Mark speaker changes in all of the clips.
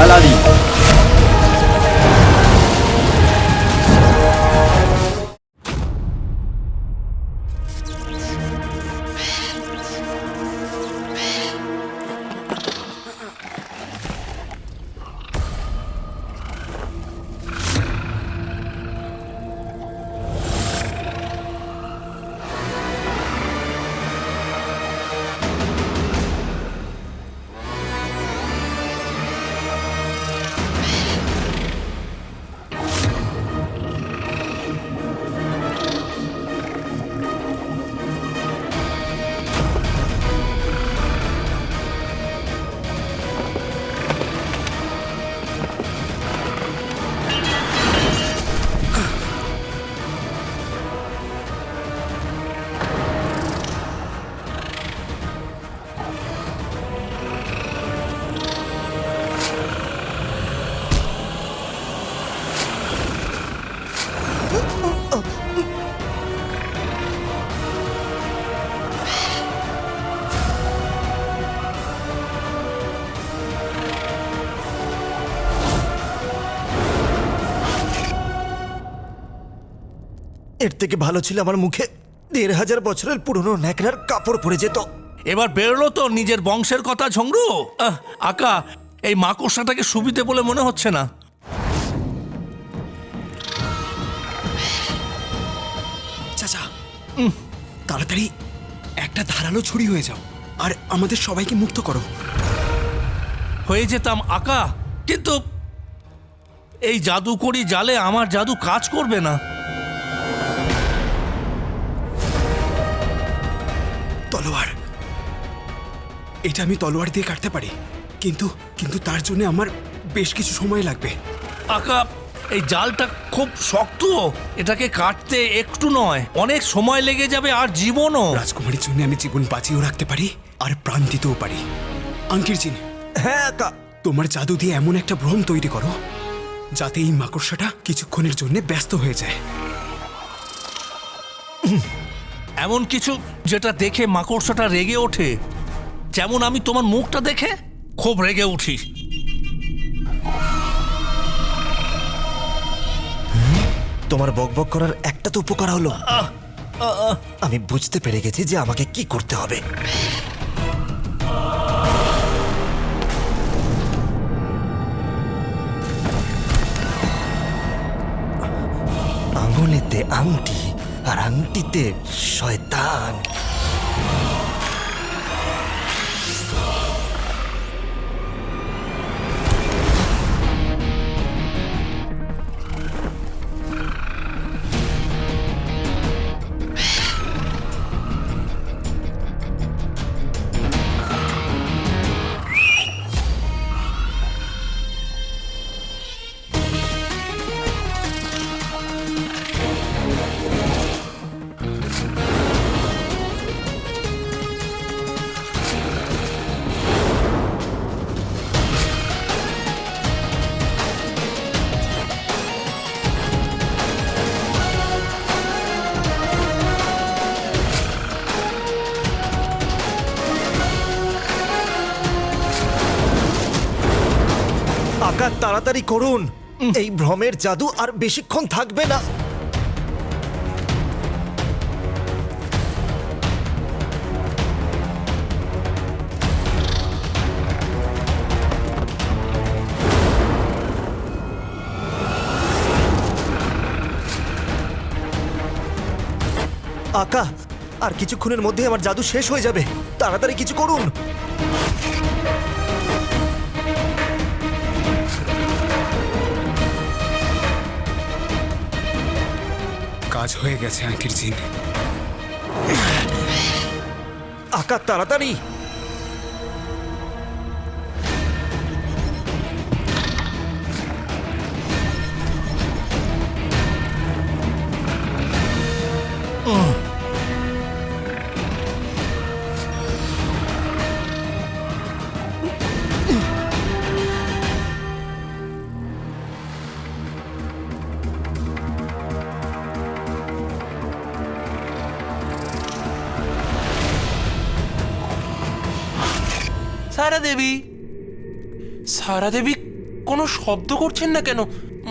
Speaker 1: আলাদি।
Speaker 2: এর থেকে ভালো ছিল আমার মুখে ১,৫০০ বছরের পুরনো ন্যাকড়ার কাপড় পরে যেত।
Speaker 3: এবার বেরোলো তো নিজের বংশের কথা ঝংরু। আকা, এই মাকড়সাটাকে সুবিধে বলে মনে হচ্ছে না।
Speaker 4: চাচা, তাড়াতাড়ি একটা ধারালো ছুরি হয়ে যাও আর আমাদের সবাইকে মুক্ত করো।
Speaker 3: হয়ে যেতাম আকা, কিন্তু এই জাদুকরি জালে আমার জাদু কাজ করবে না।
Speaker 4: তলোয়ার, এটা আমি তলোয়ার দিয়ে কাটতে পারি, কিন্তু কিন্তু তার জন্য আমার বেশ কিছু সময় লাগবে।
Speaker 3: আকা, এই জালটা খুব শক্ত, এটাকে কাটতে একটু নয় অনেক সময় লেগে যাবে, আর জীবনও।
Speaker 4: রাজকুমারীর জন্য আমি জীবন বাঁচিয়েও রাখতে পারি আর প্রাণ দিতেও পারি। আঙ্কির জিন,
Speaker 2: হ্যাঁ কা,
Speaker 4: তোমার জাদু দিয়ে এমন একটা ভ্রম তৈরি করো যাতে এই মাকড়সাটা কিছুক্ষণের জন্য ব্যস্ত হয়ে যায়।
Speaker 3: এমন কিছু যেটা দেখে মাকড়সাটা রেগে ওঠে, যেমন আমি তোমার মুখটা দেখে খুব রেগে উঠি।
Speaker 2: তোমার বকবক করার একটা তো উপকার হলো। আমি বুঝতে পেরে গেছি যে আমাকে কি করতে হবে। আঙুলেতে আংটি আর আংটিতে শয়তান। আকার তাড়াতাড়ি করুন, এই ভ্রমের জাদু আর বেশিক্ষণ থাকবে না। আকা, আর কিছুক্ষণের মধ্যে আমার জাদু শেষ হয়ে যাবে, তাড়াতাড়ি কিছু করুন।
Speaker 4: কাজ হয়ে গেছে আঙ্কির জিন।
Speaker 2: আকা তাড়াতাড়ি।
Speaker 5: সারা দেবী, সারা দেবী
Speaker 1: কোনো শব্দ করছেন না কেন?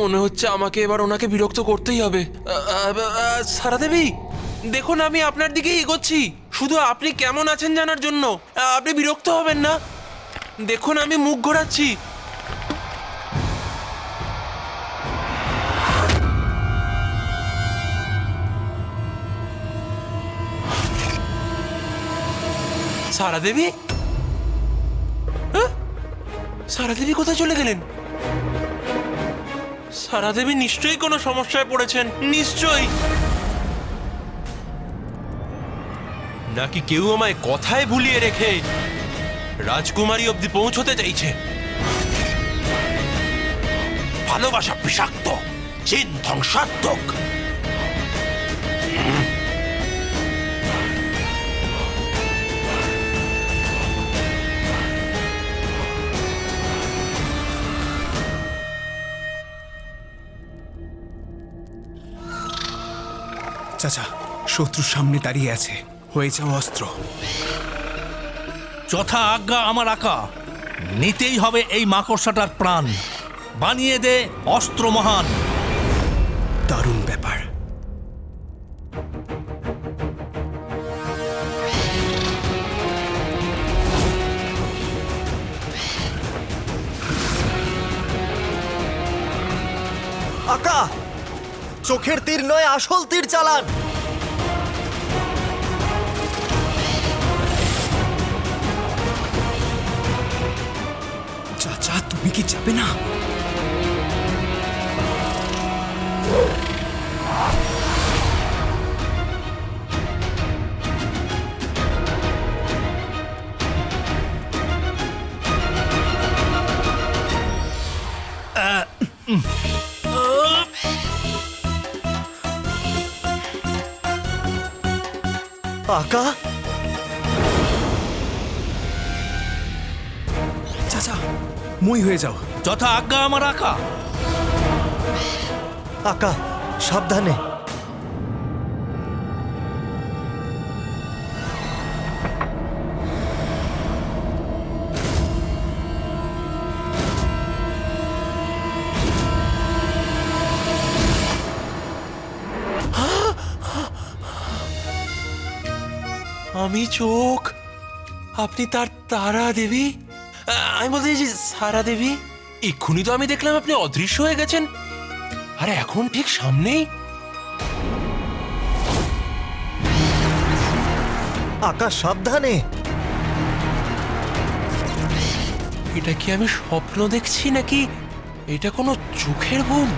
Speaker 1: মনে হচ্ছে আমাকে এবার ওনাকে বিরক্ত করতেই হবে। সারা দেবী, দেখুন আমি আপনার দিকেই এগোচ্ছি, শুধু আপনি কেমন আছেন জানার জন্য। আপনি বিরক্ত হবেন না, দেখুন আমি মুখ ঘোরাচ্ছি। সারা দেবী, সারা দেবী কোথায় চলে গেলেন? সারা দেবী নিশ্চয়ই কোনো সমস্যায় পড়েছেন, নিশ্চয়ই। নাকি কেউ আমায় কথায় ভুলিয়ে রেখে রাজকুমারী অবধি পৌঁছতে চাইছে। ভালোবাসা বিষাক্ত, চিন ধ্বংসাত্মক।
Speaker 4: চাচা, শত্রুর সামনে দাঁড়িয়ে আছে, হয়ে যাও অস্ত্র।
Speaker 3: যথা আজ্ঞা আমার আকা, নিতেই হবে এই মাকড়সাটার প্রাণ। বানিয়ে দে অস্ত্র মহান।
Speaker 4: দারুণ ব্যাপার।
Speaker 2: আকা, চোখের তীর নয়, আসল তীর চালান।
Speaker 4: চাচা, তুমি কি যাবে না?
Speaker 2: আকা,
Speaker 4: চাচা, মই হয়ে যাও।
Speaker 3: যথা আজ্ঞা আমার আকা।
Speaker 2: আকা, সাবধানে।
Speaker 1: আমি চোখ, আপনি তার তারা দেবী। আমি বলতে চাইছি সারা দেবী, এক্ষুনি তো আমি দেখলাম আপনি অদৃশ্য হয়ে গেছেন, আর এখন ঠিক সামনেই।
Speaker 2: আকা, সাবধানে।
Speaker 1: এটা কি আমি স্বপ্ন দেখছি নাকি এটা কোনো চোখের ঘুম?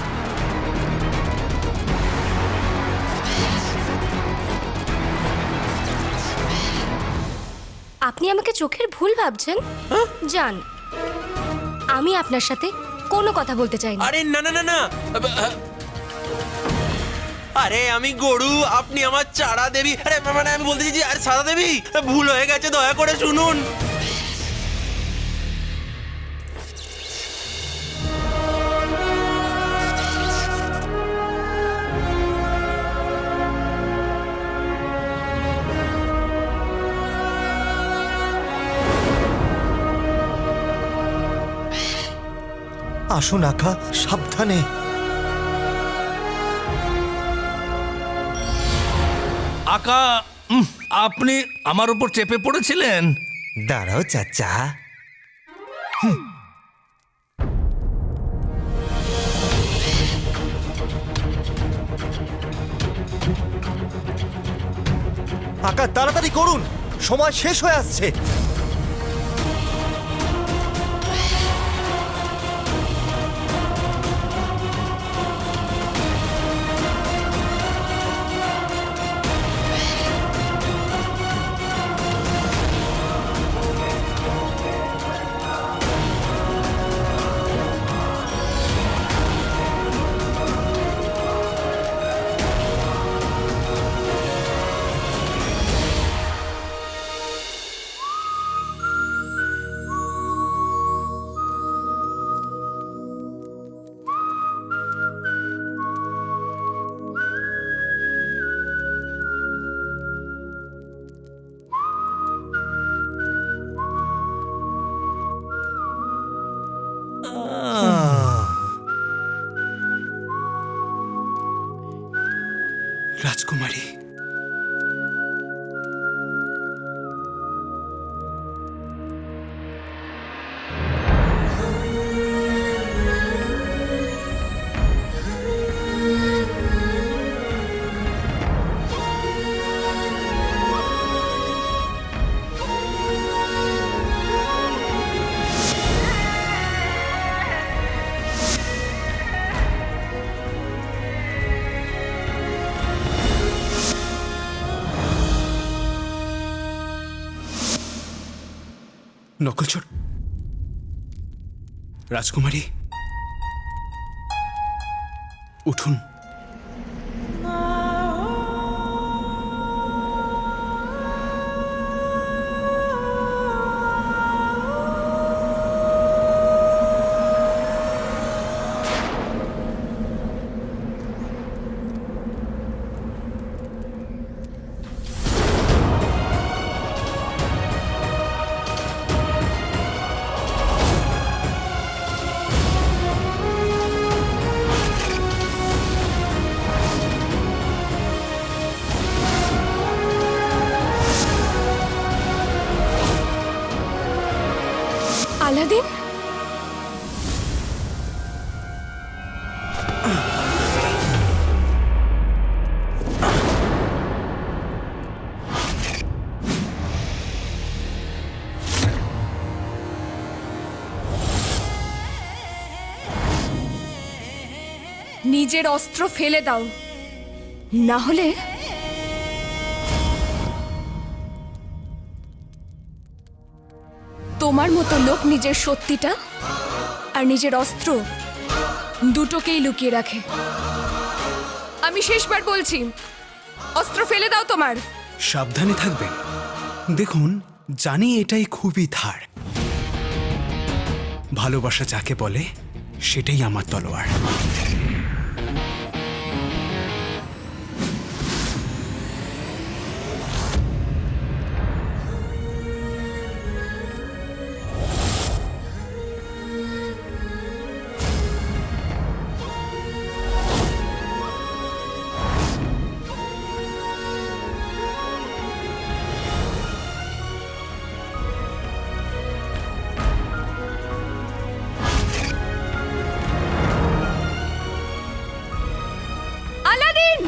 Speaker 5: আপনি আমাকে চোখের ভুল ভাবছেন? যান, আমি আপনার সাথে কোনো কথা বলতে চাই না।
Speaker 1: আরে না না না না, আরে আমি গরু, আপনি আমার চারা দেবী। আরে মানে আমি বলতে চাইছি, আরে সারা দেবী, ভুল হয়ে গেছে, দয়া করে শুনুন।
Speaker 2: আসুন আকা, সাবধানে।
Speaker 3: আকা, আপনি আমার উপর চেপে পড়েছিলেন।
Speaker 2: দাঁড়াও চাচা। আকা, তাড়াতাড়ি করুন, সময় শেষ হয়ে আসছে।
Speaker 4: নকলচোর রাজকুমারী, উঠুন।
Speaker 5: আলাদিন, নিজের অস্ত্র ফেলে দাও, না হলে তোমার মতো লোক নিজের সত্যিটা আর নিজের অস্ত্র দুটোকেই লুকিয়ে রাখে। আমি শেষবার বলছি, অস্ত্র ফেলে দাও তোমার।
Speaker 4: সাবধানে থাকবেন। দেখুন, জানি এটাই খুবই ধার। ভালোবাসা যাকে বলে সেটাই আমার তলোয়ার।
Speaker 5: আলাদিন,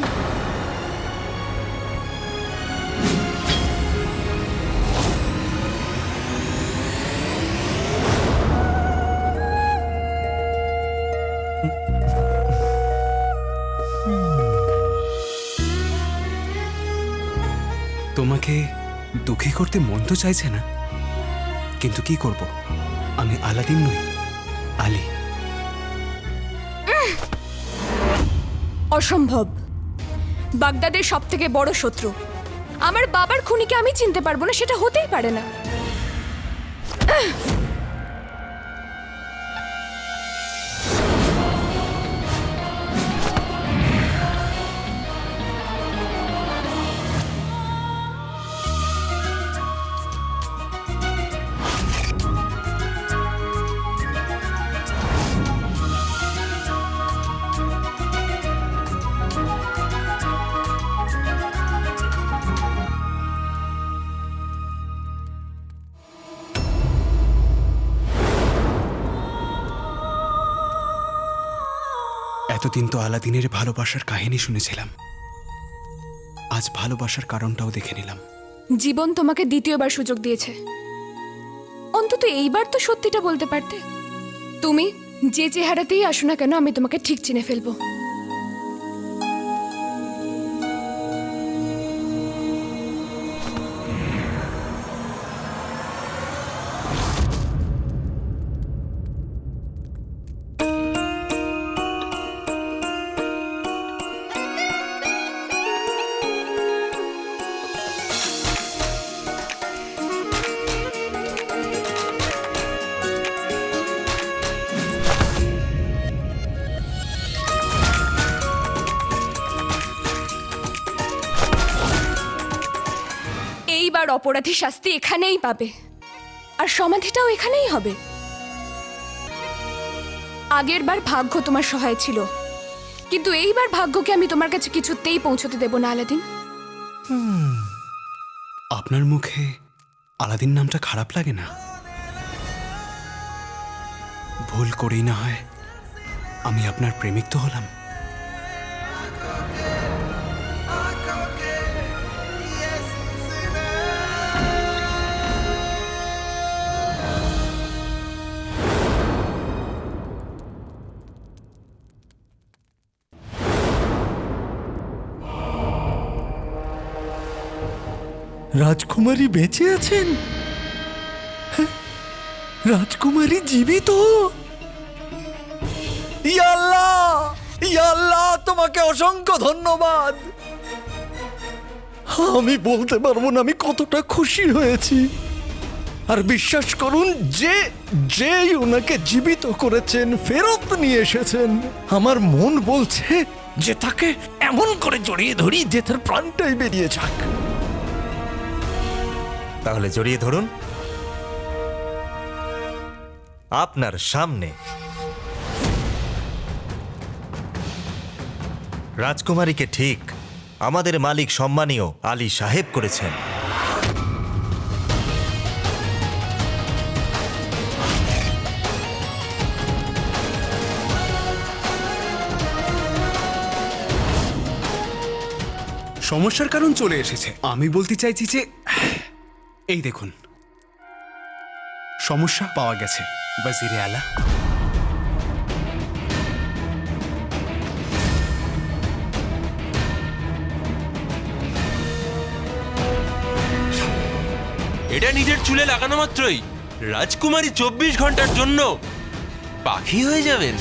Speaker 4: তোমাকে দুঃখী করতে মন তো চাইছে না, কিন্তু কি করব, আমি আলাদিন নই, আলী।
Speaker 5: অসম্ভব। বাগদাদের সব থেকে বড় শত্রু আমার বাবার খুনিকে আমি চিনতে পারবো না, সেটা হতেই পারে না।
Speaker 4: এতদিন তো আলাদিনের ভালোবাসার কাহিনী শুনেছিলাম, আজ ভালোবাসার কারণটাও দেখে নিলাম।
Speaker 5: জীবন তোমাকে দ্বিতীয়বার সুযোগ দিয়েছে, অন্তত এইবার তো সত্যিটা বলতে পারতে। তুমি যে চেহারাতেই আসো না কেন, আমি তোমাকে ঠিক চিনে ফেলবো। এইবার অপরাধী শাস্তি এখানেই পাবে, আর সমাধিটাও এখানেই হবে। আগের বার ভাগ্য তোমার সহায় ছিল, কিন্তু এইবার ভাগ্যকে আমি তোমার কাছে কিছুতেই পৌঁছতে দেব না আলাদিন।
Speaker 4: আপনার মুখে আলাদিন নামটা খারাপ লাগে না? ভুল করেই না হয় আমি আপনার প্রেমিক তো হলাম।
Speaker 2: রাজকুমারী বেঁচে আছেন? রাজকুমারী জীবিত! ইয়া আল্লাহ! ইয়া আল্লাহ, তোমাকে অসংখ্য ধন্যবাদ। আমি বলতে পারবো না আমি কতটা খুশি হয়েছি। আর বিশ্বাস করুন, যেই ওনাকে জীবিত করেছেন, ফেরত নিয়ে এসেছেন, আমার মন বলছে যে তাকে এমন করে জড়িয়ে ধরি যে তার প্রাণটাই বেরিয়ে যাক। তাহলে জড়িয়ে ধরুন। আপনার সামনে রাজকুমারীকে ঠিক আমাদের মালিক সম্মানীয় আলী সাহেব করেছেন।
Speaker 4: সমস্যার কারণ চলে এসেছে। আমি বলতে চাইছি যে এই দেখুন, সমস্যা পাওয়া গেছে ওয়াজিরে আলা।
Speaker 1: এটা নিজের চুলে লাগানো মাত্রই রাজকুমারী 24 ঘন্টার জন্য পাখি হয়ে যাবেন।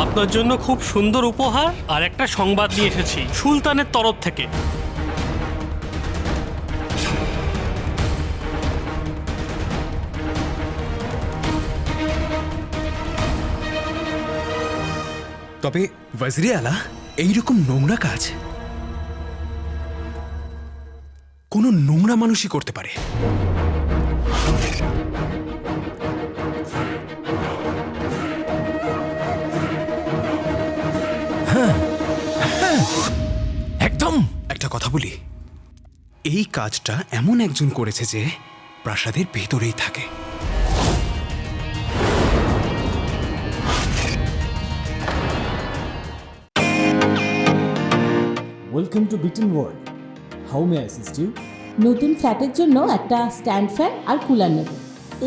Speaker 6: আপনার জন্য খুব সুন্দর উপহার আর একটা সংবাদ নিয়ে এসেছি সুলতানের তরফ থেকে।
Speaker 4: তবে ওয়াজিরে আলা, এইরকম নোংরা কাজ কোনো নোংরা মানুষই করতে পারে।
Speaker 3: একদম।
Speaker 4: একটা কথা বলি, এই কাজটা এমন একজন করেছে যে প্রাসাদের ভেতরেই থাকে।
Speaker 7: ওয়েলকাম টু বিটেন world. How may I assist you?
Speaker 8: নতুন ফ্ল্যাটের জন্য একটা স্ট্যান্ড ফ্যান আর কুলার নেব।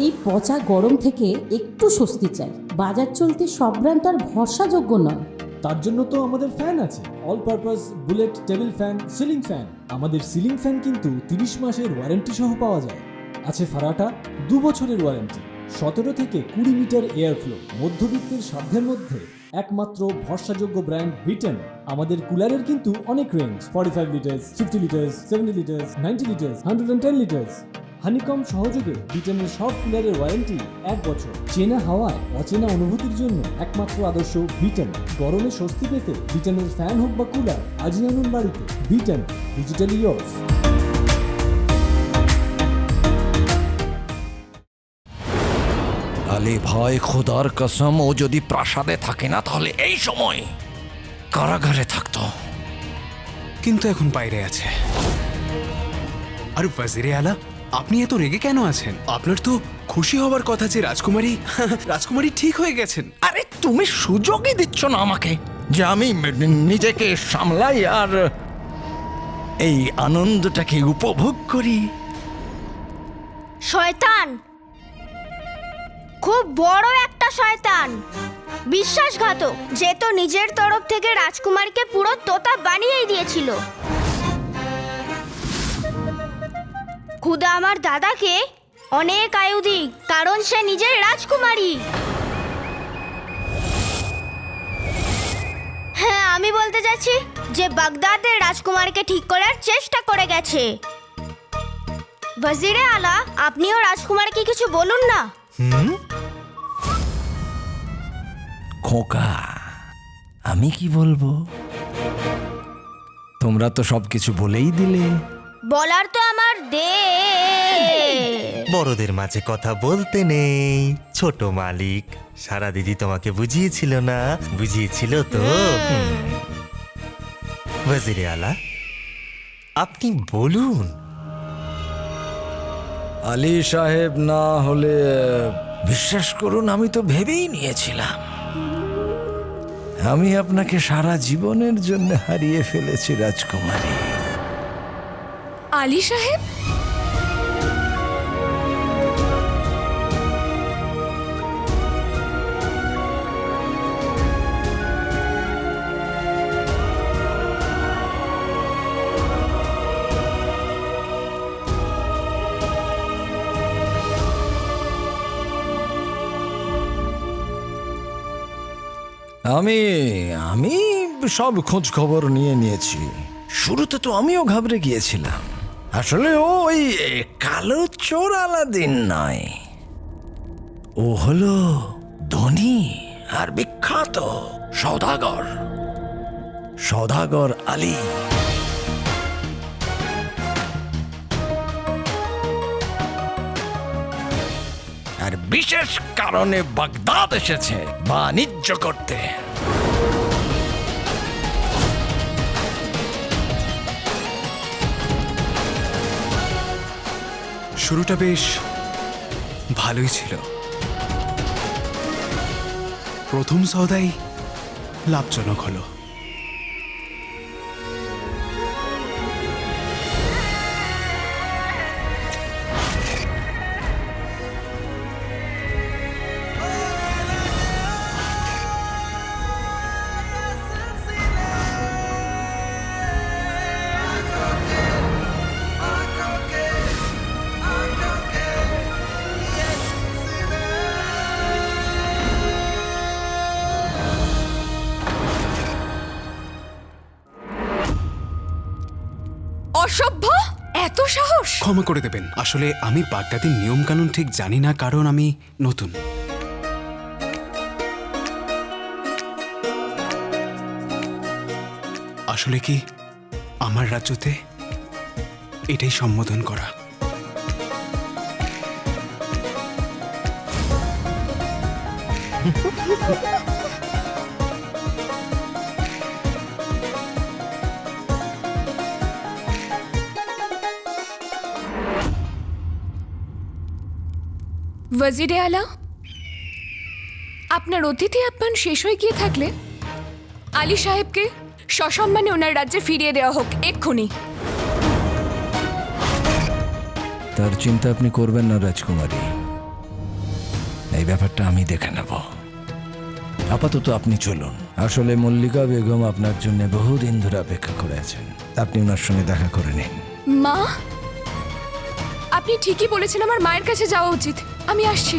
Speaker 8: এই পচা গরম থেকে একটু স্বস্তি চাই। বাজার চলতে সব ব্র্যান্ড আর ভরসাযোগ্য নয়।
Speaker 7: তার জন্য তো আমাদের ফ্যান আছে, all purpose bullet table fan, ceiling fan. আমাদের সিলিং ফ্যান কিন্তু 30 মাসের ওয়ারেন্টি সহ পাওয়া যায়। আছে ফারাটা 2 বছরের ওয়ারেন্টি, 17 থেকে 20 মিটার এয়ার ফ্লো, মধ্যবিত্তের সাধ্যের মধ্যে একমাত্র ভরসাযোগ্য ব্র্যান্ড বিটেন। আমাদের কুলারের কিন্তু অনেক range, 45 litres, 50 litres, 70 litres, 90 litres, 110 litres. Honeycomb সহযোগে বিটেনের সব কুলারের ওয়ারেন্টি 1 বছর। চেনা হাওয়ায় অচেনা অনুভূতির জন্য একমাত্র আদর্শ বিটেন। গরমে স্বস্তি পেতে বিটেনের ফ্যান হোক বা কুলার, আজই আনুন বাড়িতে। Beaten, digitally years.
Speaker 3: আলে ভাই, খোদার কসম, ও যদি প্রাসাদে থাকে না তাহলে এই সময় কারাগারে থাকতো।
Speaker 4: কিন্তু এখন বাইরে আছে। আর ওয়াজিরে আলা, আপনি এত রেগে কেন আছেন? আপনার তো খুশি হবার কথা যে রাজকুমারী ঠিক হয়ে গেছেন।
Speaker 3: আরে তুমি সুযোগই দিচ্ছ না আমাকে যে আমি নিজেকে সামলাই আর এই আনন্দটাকে উপভোগ করি।
Speaker 9: শয়তান, খুব বড় একটা শয়তান, বিশ্বাসঘাতক, যে তো নিজের তরফ থেকে রাজকুমারীকে পুরো তোতা বানিয়েই দিয়েছিল। খুদা আমার দাদাকে অনেক আয়ু দিক, কারণ সে নিজের রাজকুমারী। হ্যাঁ, আমি বলতে চাচ্ছি যে বাগদাদের রাজকুমারীকে ঠিক করার চেষ্টা করে গেছে। ওয়াজিরে আলা, আপনিও রাজকুমারীকে কিছু বলুন না।
Speaker 3: খোকা, আমি কি বলবো? তোমরা তো সবকিছু বলেই দিলে।
Speaker 9: বলার তো আমার
Speaker 2: বড়দের মাঝে কথা বলতে নেই। ছোট মালিক, সারা দিদি তোমাকে বুঝিয়েছিল না? বুঝিয়েছিল তো। ওয়াজিরে আলা, আপনি বলুন।
Speaker 3: আলী সাহেব না হলে, বিশ্বাস করুন, আমি তো ভেবেই নিয়েছিলাম আমি আপনাকে সারা জীবনের জন্য হারিয়ে ফেলেছি রাজকুমারী।
Speaker 5: আলী সাহেব,
Speaker 2: আমি আমি সব খোঁজ খবর নিয়েছি। শুরুতে তো আমিও ঘাবড়ে গিয়েছিলাম। আসলে ও ওই কালো চোর আলাদিন নয়, ও হলো ধনী আর বিখ্যাত সওদাগর আলী। আর বিশেষ কারণে বাগদাদ এসেছে বাণিজ্য করতে।
Speaker 4: শুরুটা বেশ ভালোই ছিল। প্রথম সওদাই লাভজনক হলো।
Speaker 5: অসভ্য, এত সাহস!
Speaker 4: ক্ষমা করে দেবেন, আসলে আমি বাগদাদের নিয়ম কানুন ঠিক জানি না, কারণ আমি নতুন। আসলে কি আমার রাজ্যতে এটাই সম্বোধন করা।
Speaker 5: ওয়াজিরে আলা, আপনার অতিথি আপ্যায়ন শেষ হয়ে গিয়ে থাকলে আলী সাহেবকে সসম্মানে ওনার রাজ্যে ফিরিয়ে দেওয়া হোক এক্ষুনি।
Speaker 2: তার চিন্তা আপনি করবেন না রাজকুমারী, এই ব্যাপারটা আমি দেখে নেব। আপাতত আপনি চলুন। আসলে মল্লিকা বেগম আপনার জন্য বহুদিন ধরে অপেক্ষা করে আছেন, আপনি ওনার সঙ্গে দেখা করে নিন।
Speaker 5: মা, আপনি ঠিকই বলেছেন, আমার মায়ের কাছে যাওয়া উচিত। আমি আসছি।